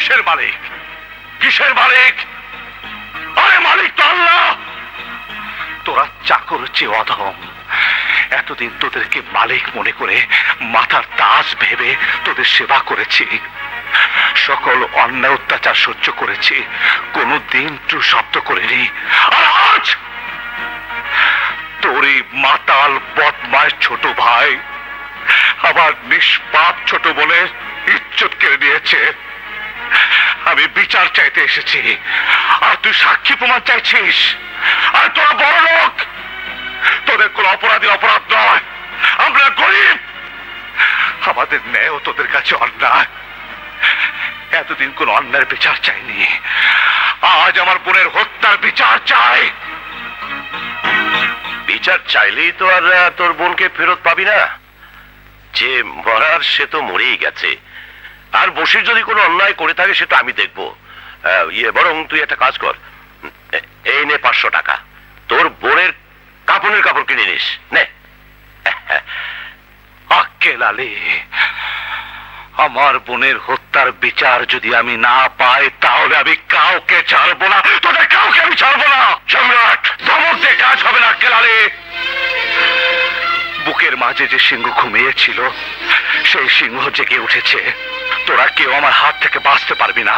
কিসের মালিক? কিসের মালিক? আরে মালিক তো আল্লাহ। তোরা চাকর চেয়ে অধম। এতদিন তোদেরকে মালিক মনে করে মাথার তাজ ভেবে তোদের সেবা করেছি, সকল অন্যায় অত্যাচার সহ্য করেছি, কোনদিন টু শব্দ করিনি। আর আজ তোর এই মাতাল বদমাশ ছোট ভাই আবার নিষ্পাপ ছোট বোনের ইজ্জত কেড়ে নিয়েছে। আমি বিচার চাইতে এসেছি, আর তুই সাক্ষী প্রমাণ চাইছিস। আর তোরা বড় লোক, তোদের কোন অপরাধী অপরাধ নয়। আমরা গরিব, আমাদের ন্যায়ও তোদের কাছে অন্যায়। এতদিন কোন অন্যায়ের বিচার চাইনি, আজ আমার বোনের হত্যার বিচার চাই। বিচার চাইলেই তো আর তোর বোনকে ফেরত পাবি না। যে মরার সে তো মরেই গেছে, আর বসির যদি কোনো অন্যায় করে থাকে সেটা আমি দেখবো। বরং তুই একটা কাজ কর, এই নে 500 টাকা, তোর বোনের কাপড়ের কাপড় কিনে নিস নে। আক্কেল আলী, আমার বোনের হত্যার বিচার যদি আমি না পাই তাহলে আমি কাউকে ছাড়বো না, তোদের কাউকে আমি ছাড়বো না। সম্রাট, ধমক দিয়ে কাজ হবে না আক্কেল আলী। বুকের মাঝে যে সিংহ ঘুমিয়েছিল সেই সিংহ জেগে উঠেছে। তোরা কেউ আমার হাত থেকে বাঁচতে পারবি না।